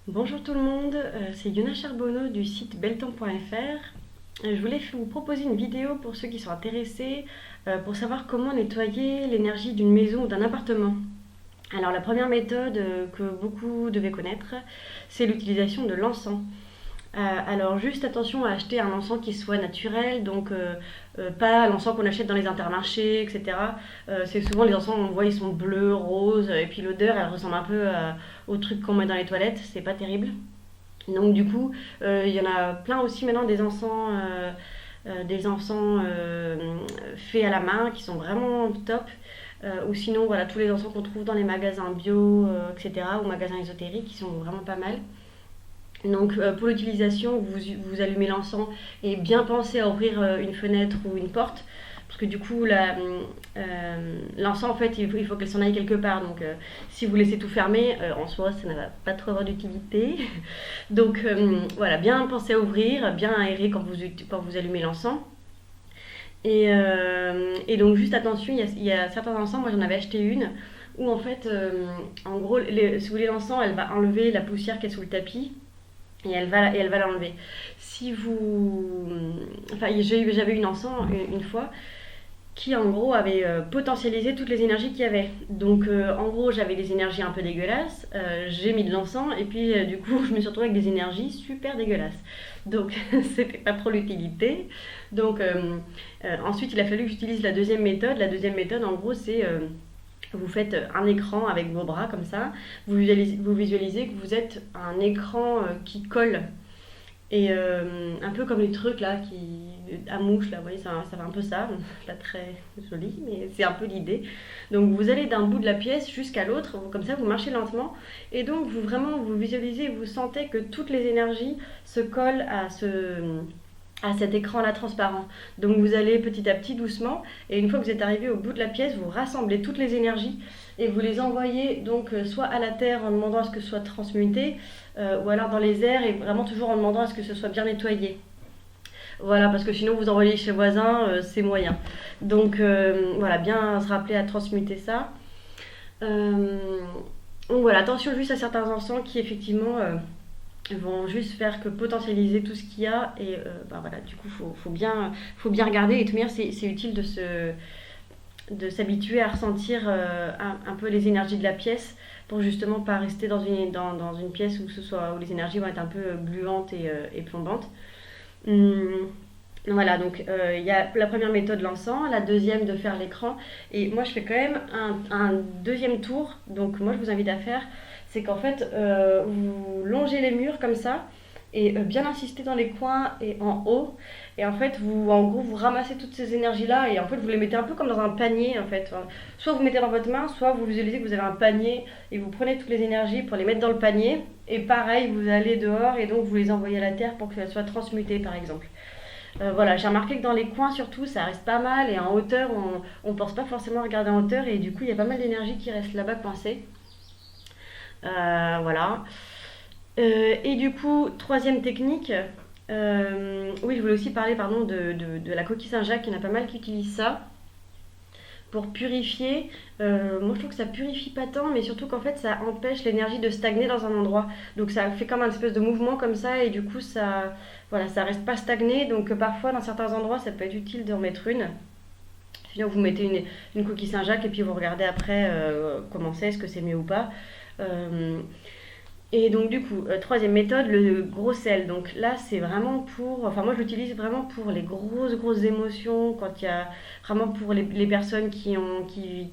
Bonjour tout le monde, c'est Yona Charbonneau du site belletemps.fr. Je voulais vous proposer une vidéo pour ceux qui sont intéressés pour savoir comment nettoyer l'énergie d'une maison ou d'un appartement. Alors la première méthode que beaucoup devaient connaître, c'est l'utilisation de l'encens. Alors juste attention à acheter un encens qui soit naturel, donc pas l'encens qu'on achète dans les intermarchés, etc. C'est souvent les encens, on voit, ils sont bleus, roses, et puis l'odeur, elle ressemble un peu au truc qu'on met dans les toilettes, c'est pas terrible. Donc du coup, il y en a plein aussi maintenant des encens faits à la main qui sont vraiment top. Ou sinon, voilà, tous les encens qu'on trouve dans les magasins bio, etc., ou magasins ésotériques qui sont vraiment pas mal. Donc pour l'utilisation, vous allumez l'encens et bien pensez à ouvrir une fenêtre ou une porte. Parce que du coup, l'encens, en fait, il faut qu'elle s'en aille quelque part. Donc si vous laissez tout fermer, en soi, ça n'a pas trop avoir d'utilité. Donc voilà, bien penser à ouvrir, bien aérer quand vous allumez l'encens. Et donc juste attention, il y a certains encens, moi j'en avais acheté une, où en fait, en gros, si vous voulez l'encens, elle va enlever la poussière qui est sous le tapis et elle va l'enlever. Si vous. Enfin, j'avais une encens une fois qui en gros avait potentialisé toutes les énergies qu'il y avait. Donc en gros j'avais des énergies un peu dégueulasses, j'ai mis de l'encens et puis du coup je me suis retrouvée avec des énergies super dégueulasses. Donc c'était pas trop l'utilité. Donc ensuite il a fallu que j'utilise la deuxième méthode. La deuxième méthode en gros c'est vous faites un écran avec vos bras comme ça, vous visualisez que vous êtes un écran qui colle. Et un peu comme les trucs là à mouche là, vous voyez, ça fait un peu ça, pas très joli, mais c'est un peu l'idée. Donc vous allez d'un bout de la pièce jusqu'à l'autre, comme ça vous marchez lentement, et donc vous visualisez, vous sentez que toutes les énergies se collent à cet écran là transparent. Donc vous allez petit à petit doucement, et une fois que vous êtes arrivé au bout de la pièce, vous rassemblez toutes les énergies et vous les envoyez donc soit à la terre en demandant à ce que ce soit transmuté, ou alors dans les airs et vraiment toujours en demandant à ce que ce soit bien nettoyé. Voilà, parce que sinon vous envoyez chez le voisin, c'est moyen. Donc voilà, bien se rappeler à transmuter ça. Euh, donc voilà, attention juste à certains encens qui effectivement vont juste faire que potentialiser tout ce qu'il y a. Et bah voilà, du coup faut bien regarder. Et de toute manière c'est utile de s'habituer à ressentir un peu les énergies de la pièce pour justement pas rester dans une pièce où les énergies vont être un peu gluantes et plombantes. Hum, voilà, donc il y a la première méthode, l'encens, la deuxième de faire l'écran. Et moi je fais quand même un deuxième tour, donc moi je vous invite à faire, c'est qu'en fait vous longez les murs comme ça et bien insister dans les coins et en haut. Et en fait, en gros, vous ramassez toutes ces énergies-là et en fait, vous les mettez un peu comme dans un panier. En fait, enfin, soit vous mettez dans votre main, soit vous visualisez que vous avez un panier et vous prenez toutes les énergies pour les mettre dans le panier. Et pareil, vous allez dehors et donc vous les envoyez à la terre pour qu'elles soient transmutées, par exemple. Voilà, j'ai remarqué que dans les coins surtout, ça reste pas mal et en hauteur, on pense pas forcément regarder en hauteur et du coup, il y a pas mal d'énergie qui reste là-bas coincée. Voilà. Et du coup, troisième technique, oui, je voulais aussi parler pardon, de la coquille Saint-Jacques, il y en a pas mal qui utilisent ça pour purifier. Moi, je trouve que ça purifie pas tant, mais surtout qu'en fait, ça empêche l'énergie de stagner dans un endroit. Donc, ça fait comme un espèce de mouvement comme ça, et du coup, voilà, ça reste pas stagné. Donc, parfois, dans certains endroits, ça peut être utile d'en mettre une. Sinon, vous mettez une coquille Saint-Jacques et puis vous regardez après comment c'est, est-ce que c'est mieux ou pas. Euh, et donc du coup, troisième méthode, le gros sel. Donc là, c'est vraiment pour... Enfin moi, je l'utilise vraiment pour les grosses émotions, quand il y a vraiment pour les personnes qui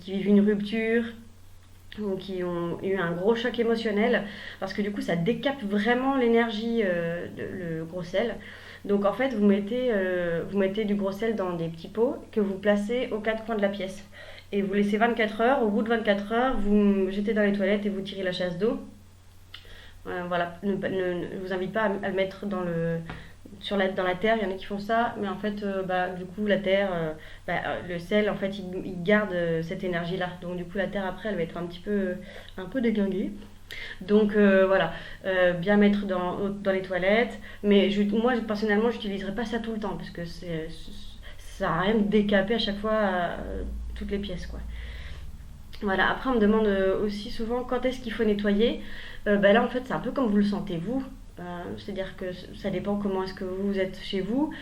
vivent une rupture ou qui ont eu un gros choc émotionnel, parce que du coup, ça décape vraiment l'énergie, le gros sel. Donc en fait, vous mettez du gros sel dans des petits pots que vous placez aux quatre coins de la pièce. Et vous laissez 24 heures. Au bout de 24 heures, vous jetez dans les toilettes et vous tirez la chasse d'eau. Voilà, je vous invite pas à le mettre dans la terre, il y en a qui font ça, mais en fait, bah, du coup, la terre, le sel, en fait, il garde cette énergie-là. Donc, du coup, la terre, après, elle va être un peu déglinguée. Donc, voilà, bien mettre dans les toilettes. Mais moi, personnellement, je n'utiliserai pas ça tout le temps, parce que ça sert à rien de décaper à chaque fois toutes les pièces, quoi. Voilà, après on me demande aussi souvent quand est-ce qu'il faut nettoyer. Bah là en fait c'est un peu comme vous le sentez vous. C'est-à-dire que ça dépend comment est-ce que vous êtes chez vous.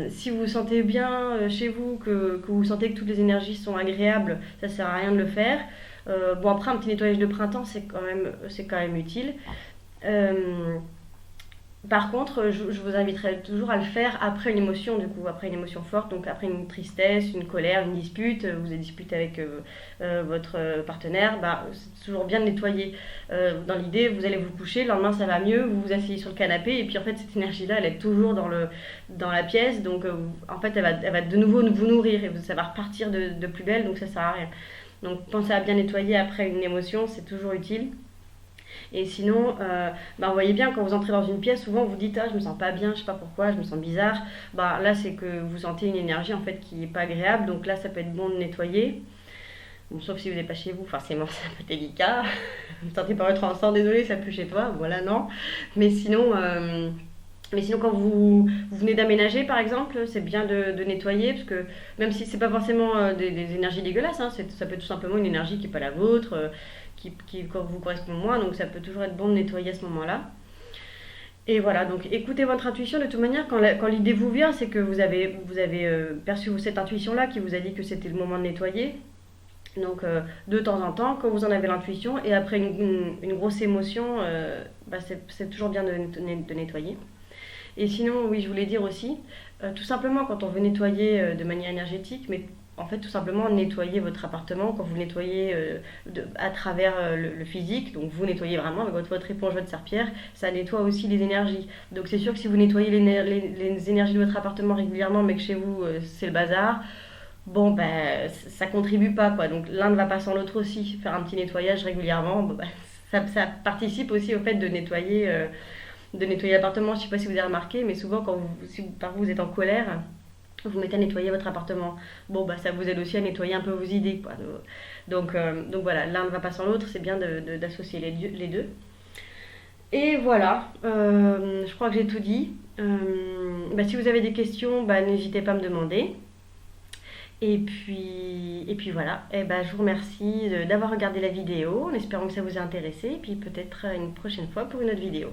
Si vous vous sentez bien chez vous, que vous sentez que toutes les énergies sont agréables, ça sert à rien de le faire. Bon après un petit nettoyage de printemps c'est quand même utile. Euh, Par contre, je vous inviterai toujours à le faire après une émotion, du coup, après une émotion forte, donc après une tristesse, une colère, une dispute, vous avez disputé avec votre partenaire, bah, c'est toujours bien de nettoyer. Dans l'idée, vous allez vous coucher, le lendemain ça va mieux, vous vous asseyez sur le canapé, et puis en fait cette énergie-là, elle est toujours dans la pièce, donc en fait elle va de nouveau vous nourrir, et ça va repartir de plus belle, donc ça sert à rien. Donc pensez à bien nettoyer après une émotion, c'est toujours utile. Et sinon, bah, vous voyez bien, quand vous entrez dans une pièce, souvent vous dites: ah, je me sens pas bien, je sais pas pourquoi, je me sens bizarre. Bah, là, c'est que vous sentez une énergie en fait qui est pas agréable, donc là, ça peut être bon de nettoyer. Bon, sauf si vous n'êtes pas chez vous, forcément, c'est un peu délicat. Vous sentez pas votre encens, désolé, ça pue chez toi, voilà, non. Mais sinon, quand vous venez d'aménager, par exemple, c'est bien de nettoyer, parce que même si c'est pas forcément des énergies dégueulasses, hein, ça peut être tout simplement une énergie qui n'est pas la vôtre, qui vous correspond moins, donc ça peut toujours être bon de nettoyer à ce moment-là. Et voilà, donc écoutez votre intuition. De toute manière, quand l'idée vous vient, c'est que vous avez perçu cette intuition-là qui vous a dit que c'était le moment de nettoyer. Donc de temps en temps, quand vous en avez l'intuition, et après une grosse émotion, bah, c'est toujours bien de nettoyer. Et sinon, oui, je voulais dire aussi, tout simplement quand on veut nettoyer de manière énergétique, mais en fait tout simplement nettoyer votre appartement, quand vous nettoyez à travers le physique, donc vous nettoyez vraiment avec votre éponge, votre serpillère, ça nettoie aussi les énergies. Donc c'est sûr que si vous nettoyez les énergies de votre appartement régulièrement, mais que chez vous c'est le bazar, bon ben ça contribue pas quoi. Donc l'un ne va pas sans l'autre aussi. Faire un petit nettoyage régulièrement, bon, ben, ça participe aussi au fait de nettoyer l'appartement. Je ne sais pas si vous avez remarqué, mais souvent, si par vous êtes en colère, vous mettez à nettoyer votre appartement. Bon, bah, ça vous aide aussi à nettoyer un peu vos idées, quoi. Donc voilà, l'un ne va pas sans l'autre, c'est bien d'associer les deux. Et voilà, je crois que j'ai tout dit. Bah, si vous avez des questions, bah, n'hésitez pas à me demander. Et puis voilà, et bah, je vous remercie d'avoir regardé la vidéo en espérant que ça vous a intéressé. Et puis peut-être une prochaine fois pour une autre vidéo.